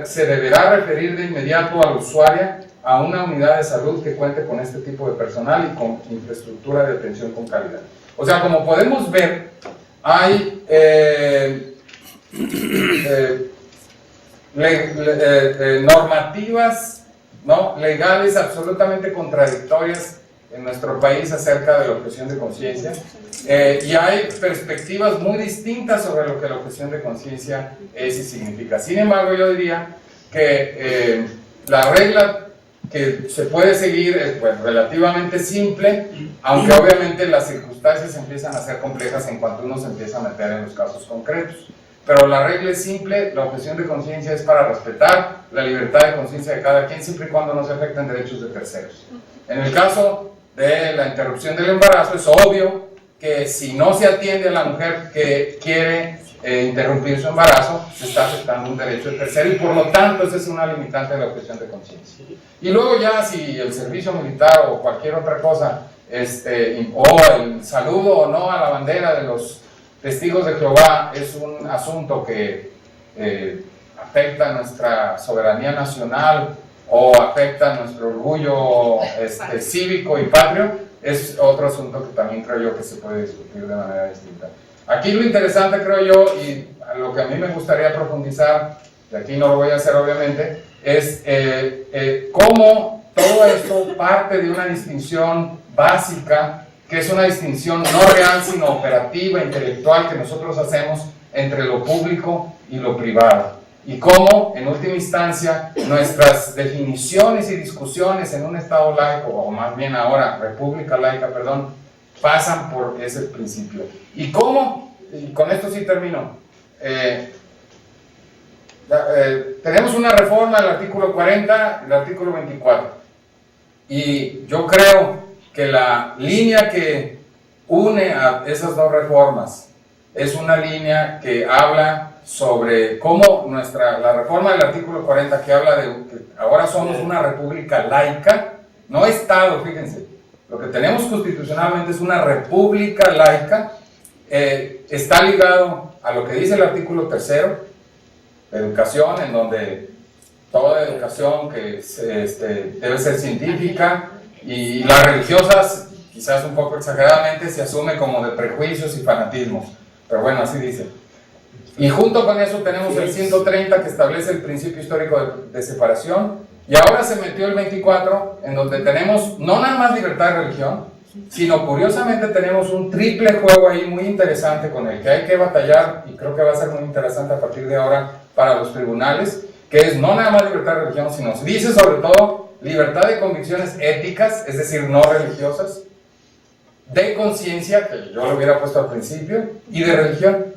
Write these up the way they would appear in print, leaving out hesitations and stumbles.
se deberá referir de inmediato al usuario a una unidad de salud que cuente con este tipo de personal y con infraestructura de atención con calidad. O sea, como podemos ver, hay normativas, ¿no?, legales absolutamente contradictorias en nuestro país acerca de la objeción de conciencia, y hay perspectivas muy distintas sobre lo que la objeción de conciencia es y significa. Sin embargo, yo diría que la regla que se puede seguir es, pues, relativamente simple, aunque obviamente las circunstancias empiezan a ser complejas en cuanto uno se empieza a meter en los casos concretos. Pero la regla es simple: la objeción de conciencia es para respetar la libertad de conciencia de cada quien, siempre y cuando no se afecten derechos de terceros. En el caso de la interrupción del embarazo, es obvio que si no se atiende a la mujer que quiere interrumpir su embarazo, se está afectando un derecho de tercero, y por lo tanto esa es una limitante de la objeción de conciencia. Y luego ya, si el servicio militar o cualquier otra cosa, o el saludo o no a la bandera de los testigos de Jehová es un asunto que afecta a nuestra soberanía nacional o afecta a nuestro orgullo cívico y patrio, es otro asunto que también creo yo que se puede discutir de manera distinta. Aquí lo interesante, creo yo, y a lo que a mí me gustaría profundizar, y aquí no lo voy a hacer obviamente, es cómo todo esto parte de una distinción básica, que es una distinción no real sino operativa, intelectual, que nosotros hacemos entre lo público y lo privado, y cómo en última instancia nuestras definiciones y discusiones en un estado laico, o más bien ahora república laica, perdón, pasan por ese principio. Y cómo, y con esto sí termino, tenemos una reforma del artículo 40 y el artículo 24, y yo creo que la línea que une a esas dos reformas es una línea que habla sobre cómo la reforma del artículo 40, que habla de que ahora somos una república laica, no Estado, fíjense, lo que tenemos constitucionalmente es una república laica, está ligado a lo que dice el artículo 3, educación, en donde toda educación que debe ser científica, y las religiosas, quizás un poco exageradamente, se asume como de prejuicios y fanatismos, pero bueno, así dice. Y junto con eso tenemos el 130, que establece el principio histórico de separación, y ahora se metió el 24, en donde tenemos no nada más libertad de religión, sino curiosamente tenemos un triple juego ahí muy interesante con el que hay que batallar, y creo que va a ser muy interesante a partir de ahora para los tribunales, que es no nada más libertad de religión, sino dice sobre todo libertad de convicciones éticas, es decir, no religiosas, de conciencia, que yo lo hubiera puesto al principio, y de religión.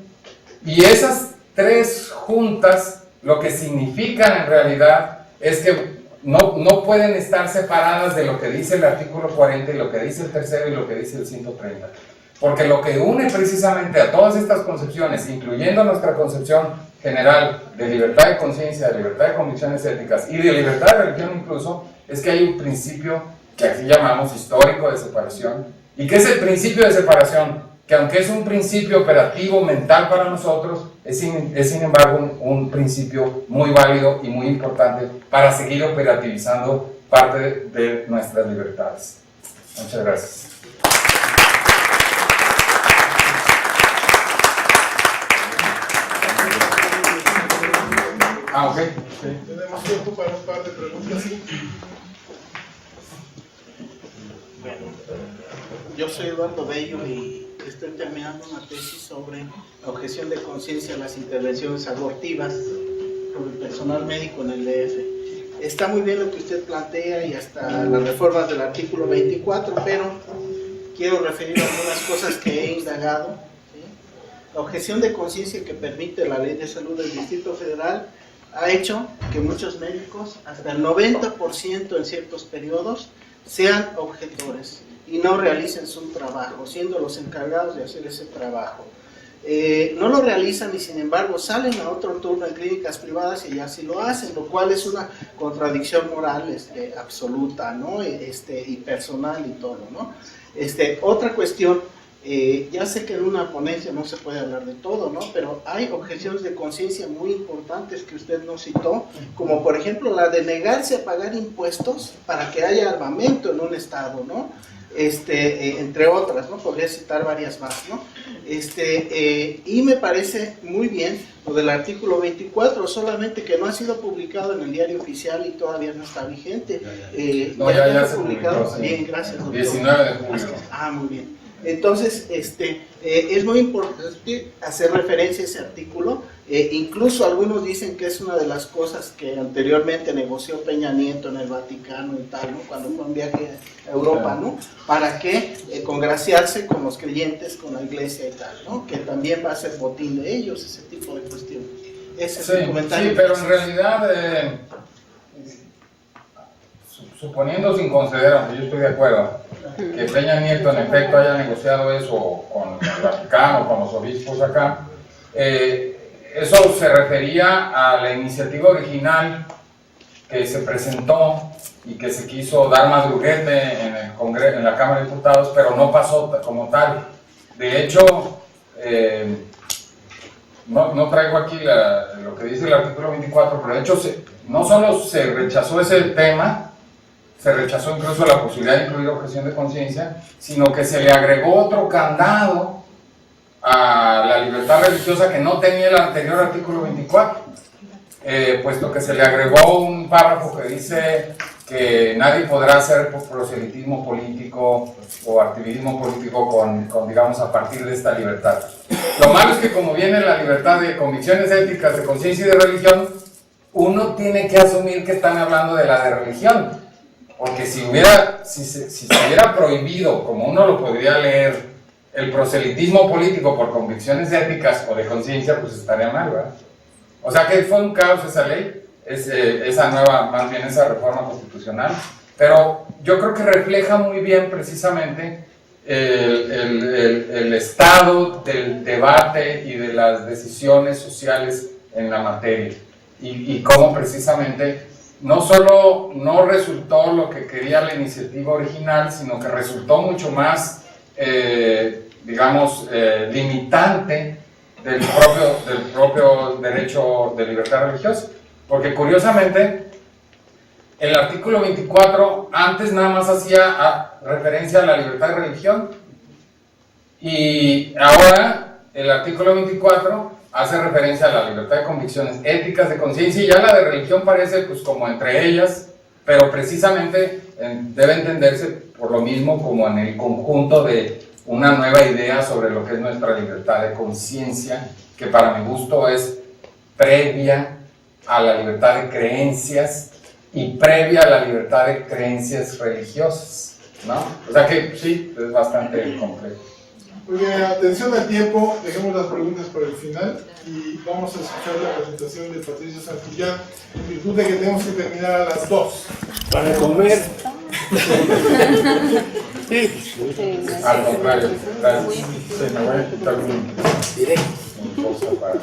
Y esas tres juntas lo que significan en realidad es que no pueden estar separadas de lo que dice el artículo 40 y lo que dice el 3 y lo que dice el 130. Porque lo que une precisamente a todas estas concepciones, incluyendo nuestra concepción general de libertad de conciencia, de libertad de convicciones éticas y de libertad de religión incluso, es que hay un principio que aquí llamamos histórico de separación. ¿Y qué es el principio de separación? Que aunque es un principio operativo mental para nosotros, es sin embargo un principio muy válido y muy importante para seguir operativizando parte de nuestras libertades. Muchas gracias. Ok. Sí. Tenemos tiempo para un par de preguntas. Yo soy Eduardo Bello y estoy terminando una tesis sobre la objeción de conciencia a las intervenciones abortivas por el personal médico en el DF. Está muy bien lo que usted plantea y hasta las reformas del artículo 24, pero quiero referir a algunas cosas que he indagado. ¿Sí? La objeción de conciencia que permite la Ley de Salud del Distrito Federal ha hecho que muchos médicos, hasta el 90% en ciertos periodos, sean objetores y no realicen su trabajo, siendo los encargados de hacer ese trabajo. No lo realizan y sin embargo salen a otro turno en clínicas privadas y así lo hacen, lo cual es una contradicción moral absoluta, ¿no? Y personal y todo, ¿no? Otra cuestión, Ya sé que en una ponencia no se puede hablar de todo, ¿no? Pero hay objeciones de conciencia muy importantes que usted nos citó, como por ejemplo la de negarse a pagar impuestos para que haya armamento en un estado, ¿no? Entre otras, ¿no? Podría citar varias más, ¿no? Y me parece muy bien lo del artículo 24, solamente que no ha sido publicado en el diario oficial y todavía no está vigente. No, ya se publicó, sí. Bien, gracias, doctor. 19 de julio. Ah, muy bien. Entonces, es muy importante hacer referencia a ese artículo. Incluso algunos dicen que es una de las cosas que anteriormente negoció Peña Nieto en el Vaticano y tal, ¿no? Cuando fue un viaje a Europa, ¿no? Para que congraciarse con los creyentes, con la iglesia y tal, ¿no? Que también va a ser botín de ellos, ese tipo de cuestiones. Ese es el comentario. Sí, pero en realidad, suponiendo sin considerar, aunque yo estoy de acuerdo, que Peña Nieto en efecto haya negociado eso con el Vaticano, con los obispos acá, eso se refería a la iniciativa original que se presentó y que se quiso dar madruguete en el Congreso, en la Cámara de Diputados, pero no pasó como tal. De hecho, no traigo aquí lo que dice el artículo 24, pero de hecho no solo se rechazó ese tema, se rechazó incluso la posibilidad de incluir objeción de conciencia, sino que se le agregó otro candado a la libertad religiosa que no tenía el anterior artículo 24, puesto que se le agregó un párrafo que dice que nadie podrá hacer proselitismo político o activismo político con digamos, a partir de esta libertad. Lo malo es que como viene la libertad de convicciones éticas, de conciencia y de religión, uno tiene que asumir que están hablando de la de religión. Porque si se hubiera prohibido, como uno lo podría leer, el proselitismo político por convicciones éticas o de conciencia, pues estaría mal, ¿verdad? O sea que fue un caos esa ley, más bien esa reforma constitucional, pero yo creo que refleja muy bien precisamente el estado del debate y de las decisiones sociales en la materia y cómo precisamente no solo no resultó lo que quería la iniciativa original, sino que resultó mucho más, limitante del propio derecho de libertad religiosa. Porque curiosamente, el artículo 24 antes nada más hacía referencia a la libertad de religión, y ahora el artículo 24 hace referencia a la libertad de convicciones éticas, de conciencia, y ya la de religión parece pues como entre ellas, pero precisamente debe entenderse por lo mismo como en el conjunto de una nueva idea sobre lo que es nuestra libertad de conciencia, que para mi gusto es previa a la libertad de creencias y previa a la libertad de creencias religiosas, ¿no? O sea que sí, es bastante complejo. Muy bien, atención al tiempo, dejemos las preguntas para el final y vamos a escuchar la presentación de Patricia Santillán, en virtud de que tenemos que terminar a las 2. Para comer. Al contrario, me voy a quitar un cosa para...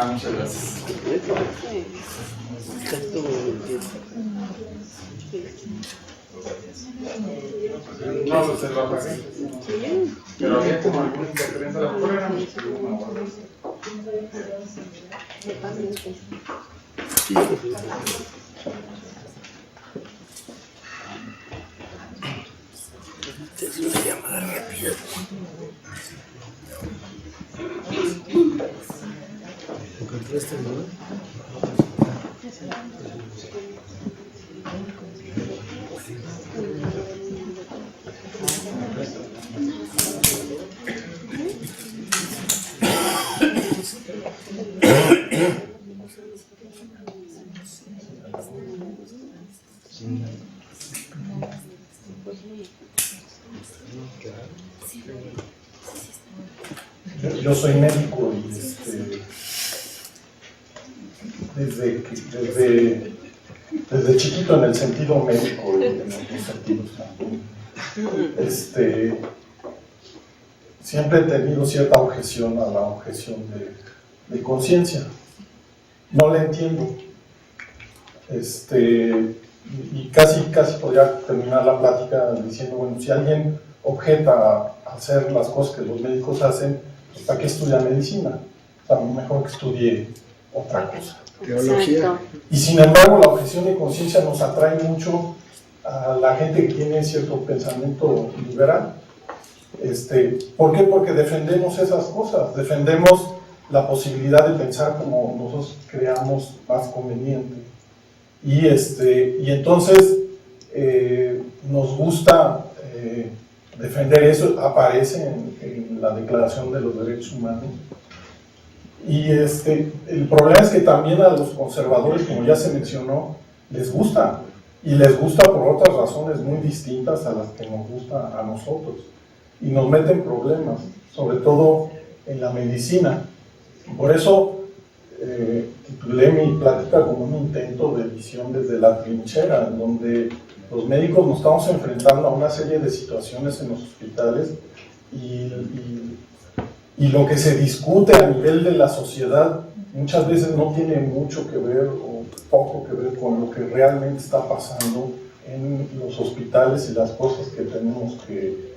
muchas gracias. No, se lo apagué. Pero había como alguna interferencia de la fuera. Es una llamada rápida. ¿Encontraste el número? Yo soy médico y desde chiquito en el sentido médico y en otros sentidos también. siempre he tenido cierta objeción a la objeción de conciencia. No la entiendo. Y casi podría terminar la plática diciendo, bueno, si alguien objeta a hacer las cosas que los médicos hacen, pues ¿para qué estudia medicina? O sea, mejor que estudie otra cosa. Teología. Y sin embargo, la objeción de conciencia nos atrae mucho a la gente que tiene cierto pensamiento liberal. ¿Por qué? Porque defendemos esas cosas, defendemos la posibilidad de pensar como nosotros creamos más conveniente. Y entonces nos gusta defender eso, aparece en la Declaración de los Derechos Humanos. Y el problema es que también a los conservadores, como ya se mencionó, les gusta. Y les gusta por otras razones muy distintas a las que nos gusta a nosotros. Y nos meten problemas, sobre todo en la medicina. Por eso titulé mi plática como un intento de visión desde la trinchera, en donde los médicos nos estamos enfrentando a una serie de situaciones en los hospitales y lo que se discute a nivel de la sociedad muchas veces no tiene mucho que ver o poco que ver con lo que realmente está pasando en los hospitales y las cosas que tenemos que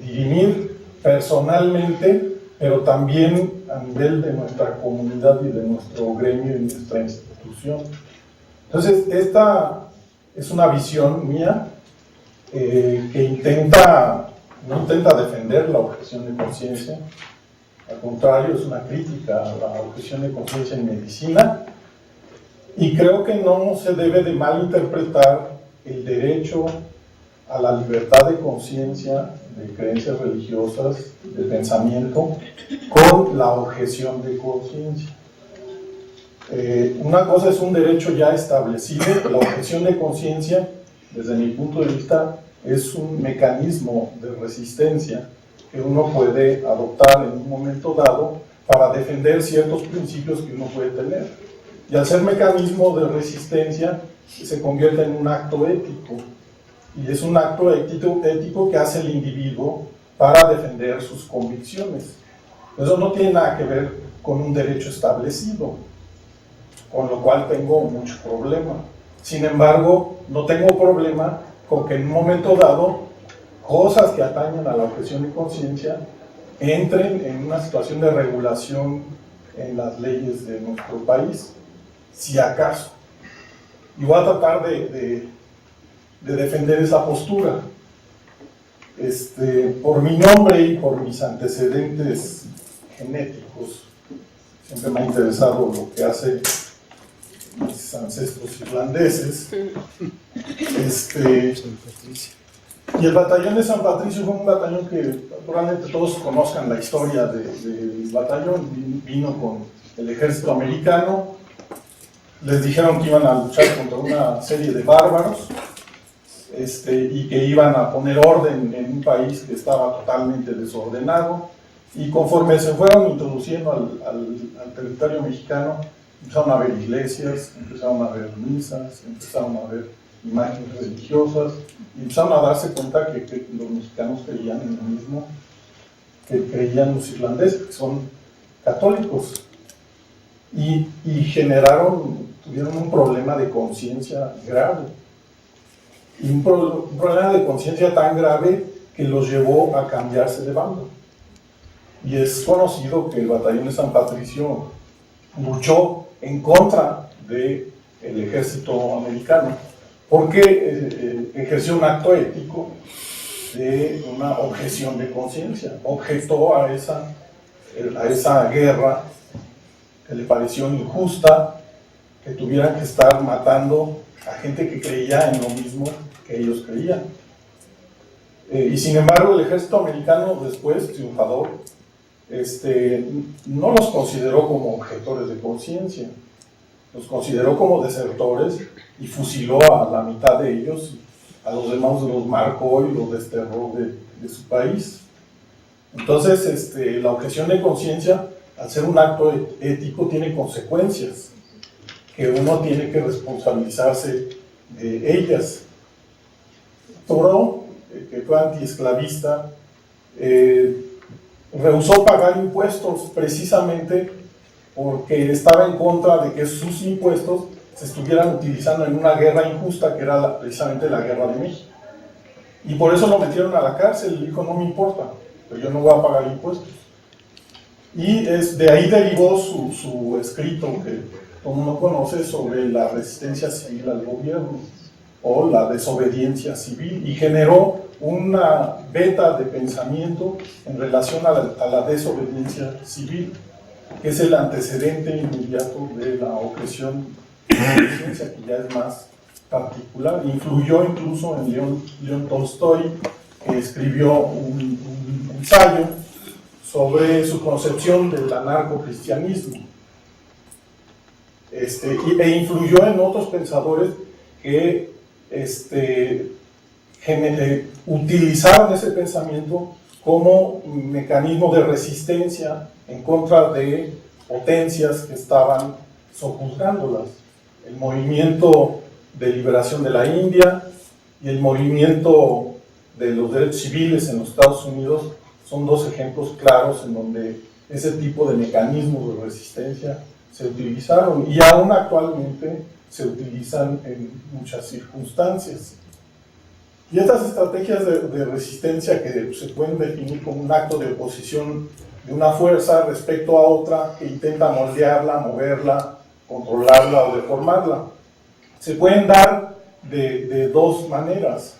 dirimir personalmente, pero también a nivel de nuestra comunidad y de nuestro gremio y nuestra institución. Entonces, esta es una visión mía que no intenta defender la objeción de conciencia, al contrario, es una crítica a la objeción de conciencia en medicina, y creo que no se debe de malinterpretar el derecho a la libertad de conciencia, de creencias religiosas, de pensamiento, con la objeción de conciencia. Una cosa es un derecho ya establecido, la objeción de conciencia, desde mi punto de vista, es un mecanismo de resistencia que uno puede adoptar en un momento dado para defender ciertos principios que uno puede tener. Y al ser mecanismo de resistencia, se convierte en un acto ético. Y es un acto ético que hace el individuo para defender sus convicciones. Eso no tiene nada que ver con un derecho establecido, con lo cual tengo mucho problema. Sin embargo, no tengo problema con que en un momento dado, cosas que atañen a la objeción de conciencia entren en una situación de regulación en las leyes de nuestro país, si acaso. Y voy a tratar de defender esa postura. Por mi nombre y por mis antecedentes genéticos, siempre me ha interesado lo que hacen mis ancestros irlandeses. Y el batallón de San Patricio fue un batallón que probablemente todos conozcan la historia del batallón. Vino con el ejército americano, les dijeron que iban a luchar contra una serie de bárbaros, y que iban a poner orden en un país que estaba totalmente desordenado, y conforme se fueron introduciendo al territorio mexicano, empezaron a ver iglesias, empezaron a ver misas, empezaron a ver imágenes religiosas, y empezaron a darse cuenta que los mexicanos creían en lo mismo que creían los irlandeses, que son católicos, y tuvieron un problema de conciencia grave, y un problema de conciencia tan grave que los llevó a cambiarse de bando. Y es conocido que el batallón de San Patricio luchó en contra del ejército americano, porque ejerció un acto ético de una objeción de conciencia, objetó a esa guerra que le pareció injusta, que tuvieran que estar matando a gente que creía en lo mismo que ellos creían. Y sin embargo el ejército americano después, triunfador, no los consideró como objetores de conciencia, los consideró como desertores y fusiló a la mitad de ellos, a los demás los marcó y los desterró de su país. Entonces la objeción de conciencia, al ser un acto ético, tiene consecuencias que uno tiene que responsabilizarse de ellas. Thoreau, que fue antiesclavista, rehusó pagar impuestos precisamente porque estaba en contra de que sus impuestos se estuvieran utilizando en una guerra injusta que era precisamente la guerra de México. Y por eso lo metieron a la cárcel y dijo, no me importa, pero yo no voy a pagar impuestos. Y de ahí derivó su escrito que todo el mundo conoce sobre la resistencia civil al gobierno o la desobediencia civil, y generó una beta de pensamiento en relación a la desobediencia civil, que es el antecedente inmediato de la objeción de conciencia, que ya es más particular. Influyó incluso en León Tolstoy, que escribió un ensayo sobre su concepción del anarcocristianismo, e influyó en otros pensadores que utilizaron ese pensamiento como un mecanismo de resistencia en contra de potencias que estaban sojuzgándolas. El movimiento de liberación de la India y el movimiento de los derechos civiles en los Estados Unidos son dos ejemplos claros en donde ese tipo de mecanismos de resistencia se utilizaron, y aún actualmente se utilizan en muchas circunstancias. Y estas estrategias de resistencia, que se pueden definir como un acto de oposición de una fuerza respecto a otra que intenta moldearla, moverla, controlarla o deformarla, se pueden dar de dos maneras,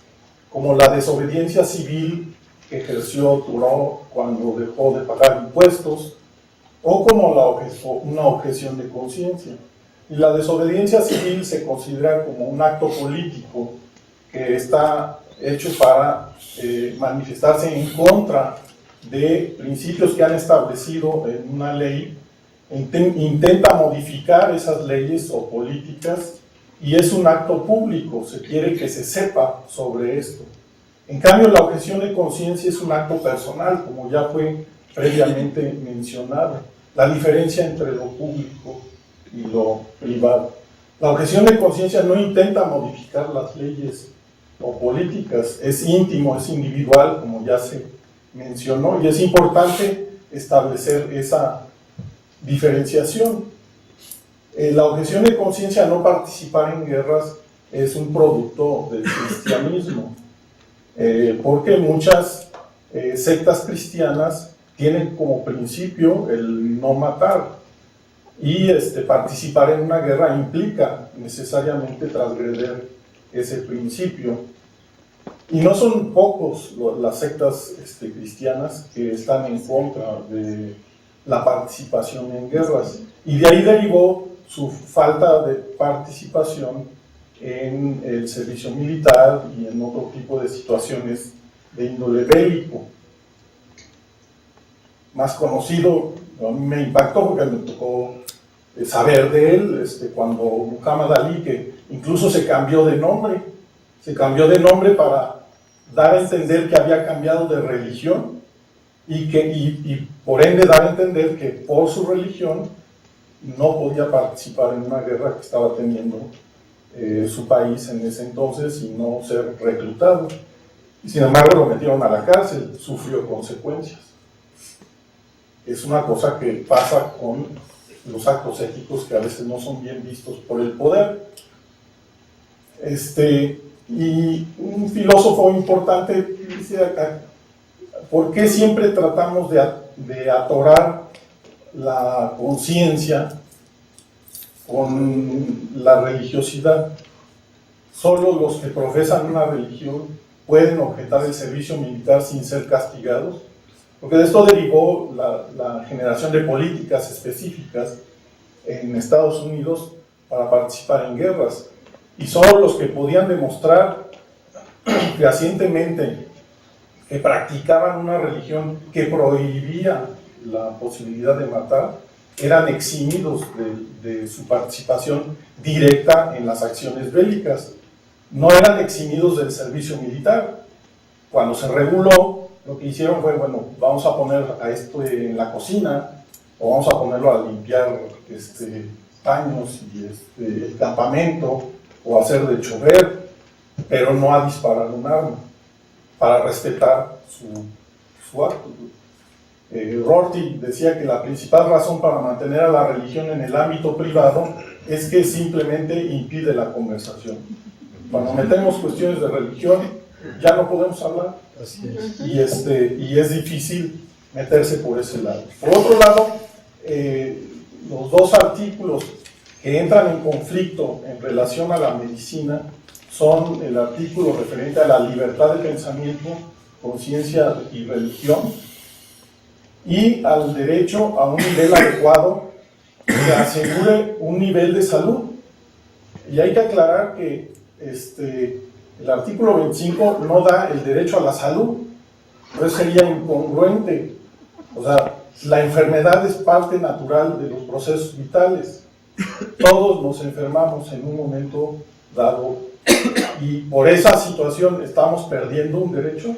como la desobediencia civil que ejerció Thoreau cuando dejó de pagar impuestos, o como una objeción de conciencia. Y la desobediencia civil se considera como un acto político que está hecho para manifestarse en contra de principios que han establecido en una ley, intenta modificar esas leyes o políticas, y es un acto público, se quiere que se sepa sobre esto. En cambio, la objeción de conciencia es un acto personal, como ya fue previamente mencionado, la diferencia entre lo público y lo privado. La objeción de conciencia no intenta modificar las leyes o políticas, es íntimo, es individual, como ya se mencionó, y es importante establecer esa diferenciación. La objeción de conciencia, no participar en guerras, es un producto del cristianismo, porque muchas sectas cristianas tienen como principio el no matar, y participar en una guerra implica necesariamente transgredir ese principio. Y no son pocos las sectas cristianas que están en contra de la participación en guerras, y de ahí derivó su falta de participación en el servicio militar y en otro tipo de situaciones de índole bélico. Más conocido, a mí me impactó porque me tocó saber de él cuando Muhammad Ali, que incluso se cambió de nombre para dar a entender que había cambiado de religión, y por ende dar a entender que por su religión no podía participar en una guerra que estaba teniendo su país en ese entonces y no ser reclutado. Y sin embargo lo metieron a la cárcel, sufrió consecuencias. Es una cosa que pasa con los actos éticos que a veces no son bien vistos por el poder. Y un filósofo importante dice acá, ¿por qué siempre tratamos de atorar la conciencia con la religiosidad? Solo los que profesan una religión pueden objetar el servicio militar sin ser castigados, porque de esto derivó la generación de políticas específicas en Estados Unidos para participar en guerras, y solo los que podían demostrar fehacientemente que practicaban una religión que prohibía la posibilidad de matar eran eximidos de su participación directa en las acciones bélicas. No eran eximidos del servicio militar. Cuando se reguló, lo que hicieron fue, bueno, vamos a poner a esto en la cocina, o vamos a ponerlo a limpiar paños y el campamento, o a hacer de chofer, pero no a disparar un arma, para respetar su acto. Rorty decía que la principal razón para mantener a la religión en el ámbito privado es que simplemente impide la conversación. Cuando metemos cuestiones de religión, ya no podemos hablar. Así es. Y es difícil meterse por ese lado. Por otro lado, los dos artículos que entran en conflicto en relación a la medicina son el artículo referente a la libertad de pensamiento, conciencia y religión, y al derecho a un nivel adecuado que asegure un nivel de salud. Y hay que aclarar que el artículo 25 no da el derecho a la salud, entonces sería incongruente. O sea, la enfermedad es parte natural de los procesos vitales. Todos nos enfermamos en un momento dado y por esa situación estamos perdiendo un derecho.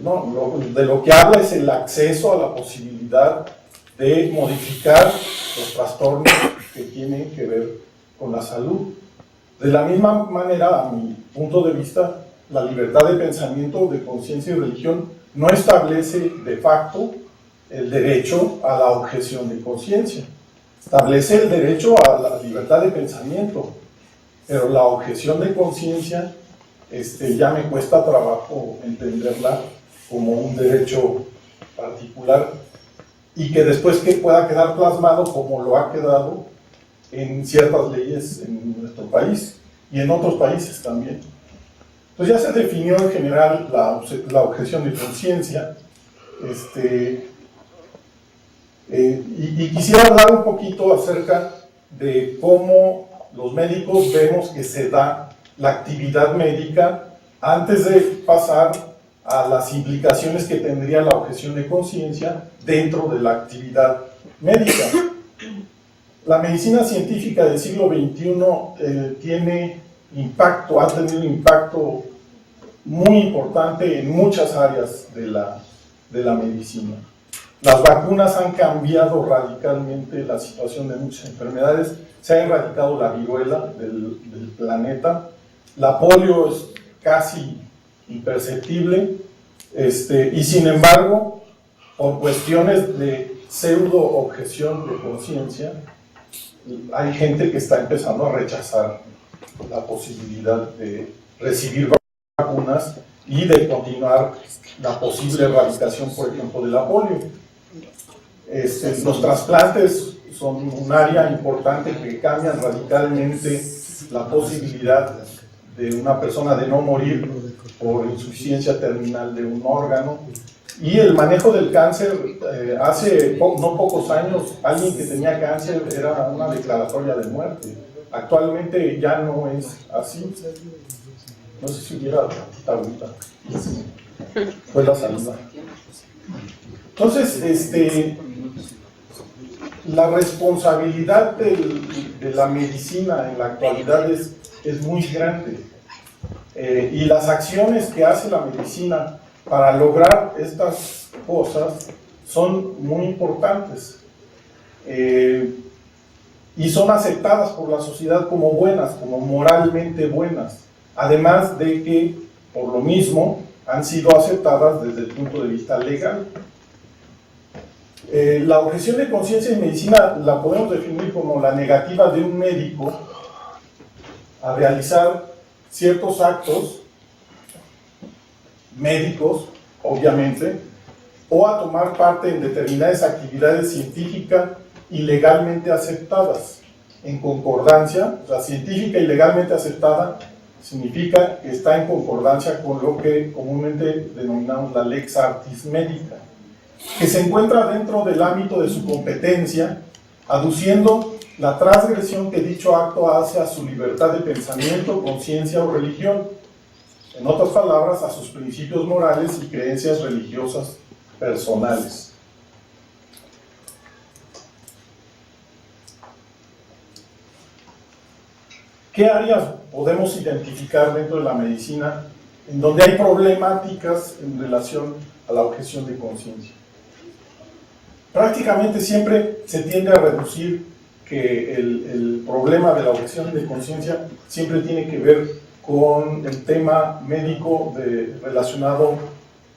No, de lo que habla es el acceso a la posibilidad de modificar los trastornos que tienen que ver con la salud. De la misma manera, a mi punto de vista, la libertad de pensamiento, de conciencia y religión no establece de facto el derecho a la objeción de conciencia. Establece el derecho a la libertad de pensamiento, pero la objeción de conciencia ya me cuesta trabajo entenderla como un derecho particular y que después que pueda quedar plasmado como lo ha quedado en ciertas leyes en nuestro país y en otros países también. Entonces ya se definió en general la objeción de conciencia, y quisiera hablar un poquito acerca de cómo los médicos vemos que se da la actividad médica antes de pasar a las implicaciones que tendría la objeción de conciencia dentro de la actividad médica. La medicina científica del siglo XXI tiene impacto, ha tenido un impacto muy importante en muchas áreas de la medicina. Las vacunas han cambiado radicalmente la situación de muchas enfermedades, se ha erradicado la viruela del planeta, la polio es casi imperceptible, y sin embargo, por cuestiones de pseudo objeción de conciencia, hay gente que está empezando a rechazar la posibilidad de recibir vacunas y de continuar la posible erradicación, por ejemplo, de la polio. Los trasplantes son un área importante que cambian radicalmente la posibilidad de una persona de no morir por insuficiencia terminal de un órgano. Y el manejo del cáncer, hace no pocos años, alguien que tenía cáncer era una declaratoria de muerte. Actualmente ya no es así. No sé si hubiera ahorita. Fue la salud. Entonces, la responsabilidad de la medicina en la actualidad es muy grande. Y las acciones que hace la medicina para lograr estas cosas son muy importantes. Y son aceptadas por la sociedad como buenas, como moralmente buenas. Además de que, por lo mismo, han sido aceptadas desde el punto de vista legal. La objeción de conciencia en medicina la podemos definir como la negativa de un médico a realizar ciertos actos médicos, obviamente, o a tomar parte en determinadas actividades científicas y legalmente aceptadas, en concordancia. O sea, científica y legalmente aceptada significa que está en concordancia con lo que comúnmente denominamos la lex artis medica, que se encuentra dentro del ámbito de su competencia, aduciendo la transgresión que dicho acto hace a su libertad de pensamiento, conciencia o religión, en otras palabras, a sus principios morales y creencias religiosas personales. ¿Qué áreas podemos identificar dentro de la medicina en donde hay problemáticas en relación a la objeción de conciencia? Prácticamente siempre se tiende a reducir que el problema de la objeción de conciencia siempre tiene que ver con el tema médico relacionado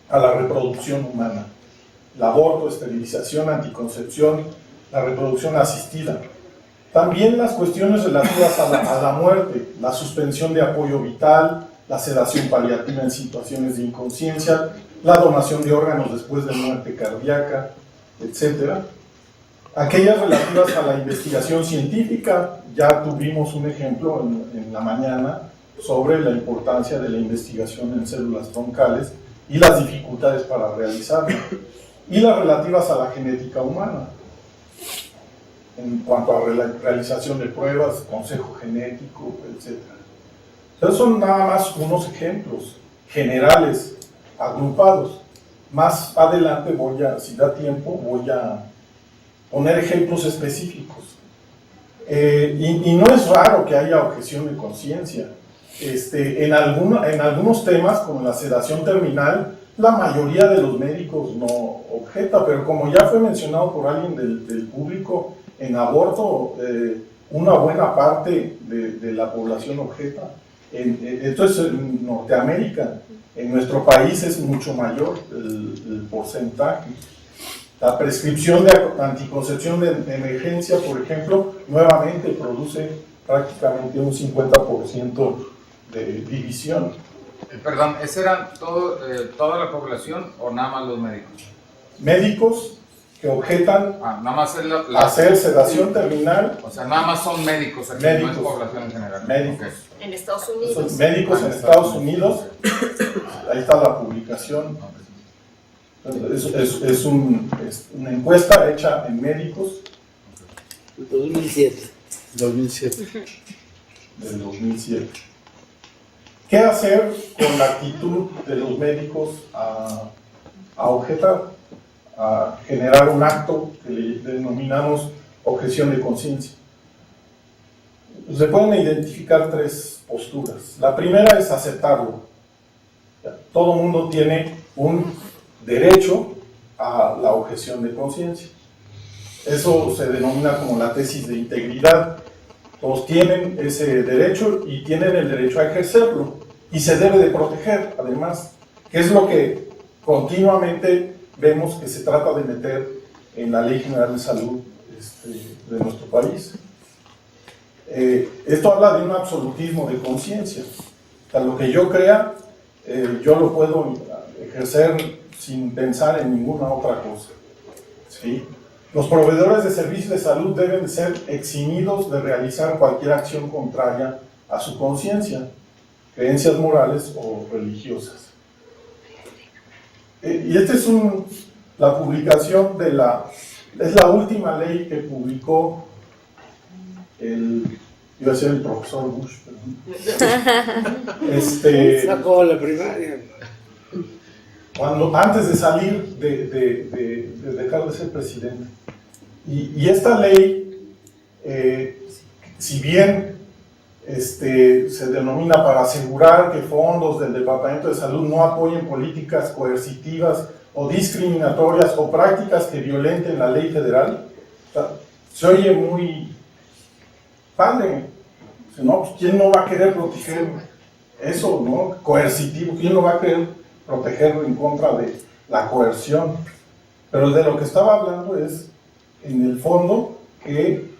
a la reproducción humana. el aborto, esterilización, anticoncepción, la reproducción asistida. También las cuestiones relativas a la muerte, la suspensión de apoyo vital, la sedación paliativa en situaciones de inconsciencia, la donación de órganos después de muerte cardíaca, etc. Aquellas relativas a la investigación científica, ya tuvimos un ejemplo en la mañana sobre la importancia de la investigación en células troncales y las dificultades para realizarla, y las relativas a la genética humana, en cuanto a realización de pruebas, consejo genético, etc. Entonces son nada más unos ejemplos generales, agrupados. Más adelante si da tiempo, voy a poner ejemplos específicos. Y no es raro que haya objeción de conciencia. En algunos temas, como la sedación terminal, la mayoría de los médicos no objeta, pero como ya fue mencionado por alguien del público, en aborto una buena parte de la población objeta. Esto es en Norteamérica. En nuestro país es mucho mayor el porcentaje. La prescripción de anticoncepción de emergencia, por ejemplo, nuevamente produce prácticamente un 50% de división. Perdón, ¿ese era toda la población o nada más los médicos? Médicos que objetan nada más hacer sedación terminal. O sea, nada más son médicos aquí, Médicos. no es población en general. Médicos. En Estados Unidos. Son médicos en Estados Unidos. Ahí está la publicación. Es una encuesta hecha en médicos 2007. del 2007. ¿Qué hacer con la actitud de los médicos a objetar, a generar un acto que le denominamos objeción de conciencia? Se pueden identificar tres posturas. La primera es aceptarlo. Todo mundo tiene un derecho a la objeción de conciencia. Eso se denomina como la tesis de integridad. Todos tienen ese derecho y tienen el derecho a ejercerlo. Y se debe de proteger, además, que es lo que continuamente vemos que se trata de meter en la Ley General de Salud de nuestro país. Esto habla de un absolutismo de conciencia. O sea, lo que yo crea, yo lo puedo ejercer sin pensar en ninguna otra cosa. ¿Sí? Los proveedores de servicios de salud deben ser eximidos de realizar cualquier acción contraria a su conciencia, creencias morales o religiosas. Y esta es la publicación es la última ley que publicó iba a ser el profesor Bush, Sacó la primaria. Antes de salir, de dejar de ser presidente. Y esta ley, si bien se denomina para asegurar que fondos del Departamento de Salud no apoyen políticas coercitivas o discriminatorias o prácticas que violenten la ley federal, se oye muy padre, ¿no? Pues, ¿quién no va a querer proteger eso, no? Coercitivo, ¿quién no va a querer protegerlo en contra de la coerción? Pero de lo que estaba hablando es, en el fondo, que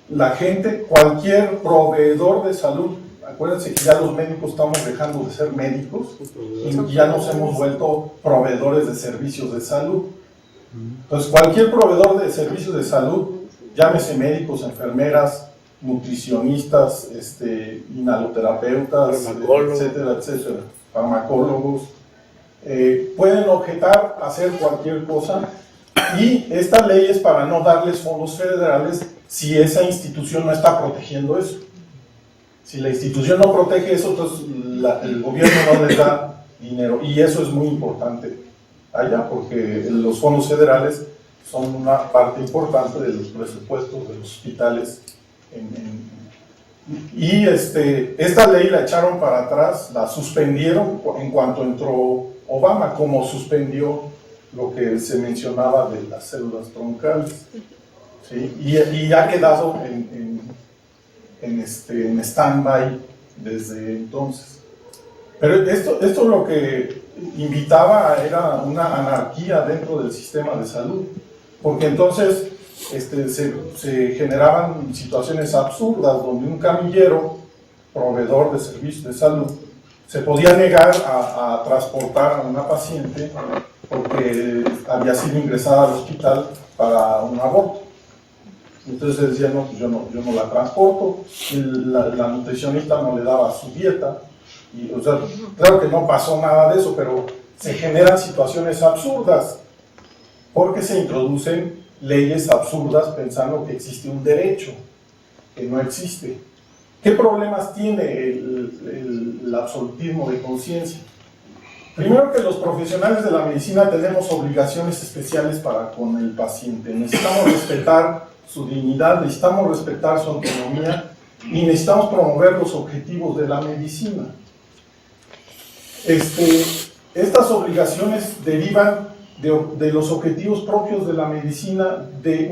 la gente, cualquier proveedor de salud, acuérdense que ya los médicos estamos dejando de ser médicos y ya nos hemos vuelto proveedores de servicios de salud. Entonces, cualquier proveedor de servicios de salud, llámese médicos, enfermeras, nutricionistas, inhaloterapeutas, etcétera, farmacólogos, pueden objetar hacer cualquier cosa, y esta ley es para no darles fondos federales si esa institución no está protegiendo eso. Si la institución no protege eso, entonces el gobierno no les da dinero, y eso es muy importante allá, porque los fondos federales son una parte importante de los presupuestos de los hospitales. Esta ley la echaron para atrás, la suspendieron en cuanto entró Obama, como suspendió lo que se mencionaba de las células troncales, ¿sí? Y ha quedado en stand-by desde entonces. Pero esto lo que invitaba era una anarquía dentro del sistema de salud, porque entonces se generaban situaciones absurdas donde un camillero, proveedor de servicios de salud, se podía negar a transportar a una paciente porque había sido ingresada al hospital para un aborto. Entonces decía, no, pues yo no la transporto, y la nutricionista no le daba su dieta, y, o sea, claro que no pasó nada de eso, pero se generan situaciones absurdas, porque se introducen leyes absurdas pensando que existe un derecho, que no existe. ¿Qué problemas tiene el absolutismo de conciencia? Primero, que los profesionales de la medicina tenemos obligaciones especiales para con el paciente. Necesitamos respetar su dignidad, necesitamos respetar su autonomía y necesitamos promover los objetivos de la medicina. Estas obligaciones derivan de los objetivos propios de la medicina, de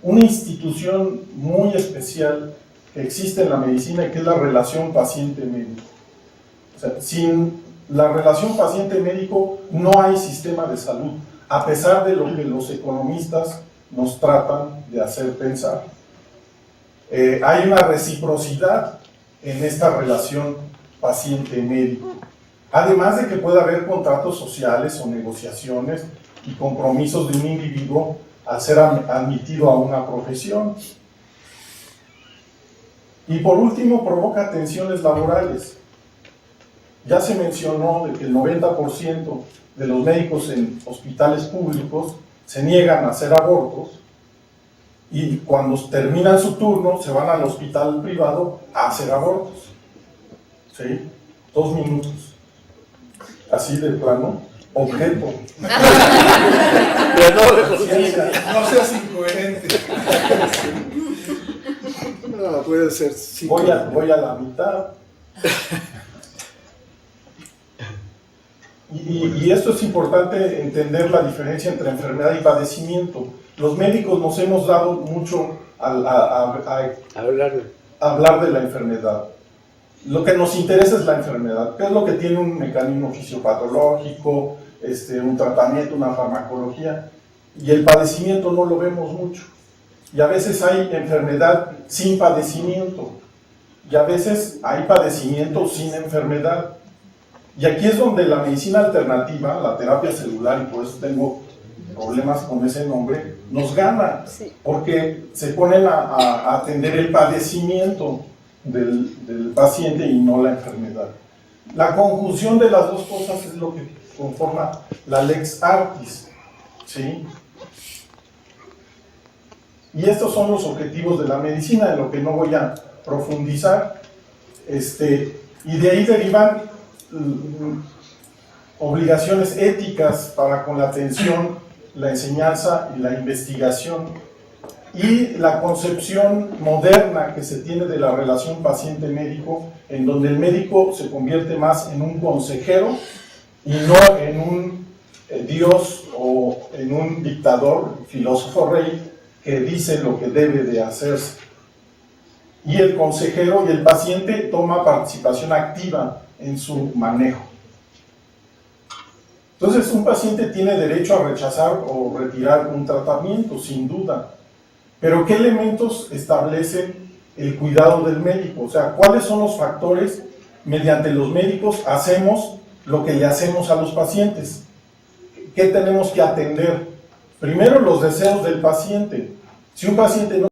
una institución muy especial que existe en la medicina y que es la relación paciente-médico. O sea, sin la relación paciente-médico no hay sistema de salud, a pesar de lo que los economistas nos tratan de hacer pensar. Hay una reciprocidad en esta relación paciente-médico, además de que puede haber contratos sociales o negociaciones y compromisos de un individuo al ser admitido a una profesión. Y por último, provoca tensiones laborales. Ya se mencionó de que el 90% de los médicos en hospitales públicos se niegan a hacer abortos y cuando terminan su turno se van al hospital privado a hacer abortos. ¿Sí? 2 minutos. Así de plano, objeto. No seas incoherente. No, puede ser. Voy a la mitad. Y esto es importante entender la diferencia entre enfermedad y padecimiento. Los médicos nos hemos dado mucho a hablar de la enfermedad. Lo que nos interesa es la enfermedad, que es lo que tiene un mecanismo fisiopatológico, un tratamiento, una farmacología, y el padecimiento no lo vemos mucho. Y a veces hay enfermedad sin padecimiento, y a veces hay padecimiento sin enfermedad. Y aquí es donde la medicina alternativa, la terapia celular, y por eso tengo problemas con ese nombre, nos gana, porque se ponen a atender el padecimiento del paciente y no la enfermedad. La conjunción de las dos cosas es lo que conforma la lex artis, ¿sí? Y estos son los objetivos de la medicina, en lo que no voy a profundizar, y de ahí derivan obligaciones éticas para con la atención, la enseñanza y la investigación, y la concepción moderna que se tiene de la relación paciente-médico, en donde el médico se convierte más en un consejero y no en un dios o en un dictador, filósofo rey, que dice lo que debe de hacerse. Y el consejero y el paciente toma participación activa en su manejo. Entonces, un paciente tiene derecho a rechazar o retirar un tratamiento, sin duda. Pero ¿qué elementos establecen el cuidado del médico? O sea, ¿cuáles son los factores mediante los médicos hacemos lo que le hacemos a los pacientes? ¿Qué tenemos que atender? Primero, los deseos del paciente. Si un paciente no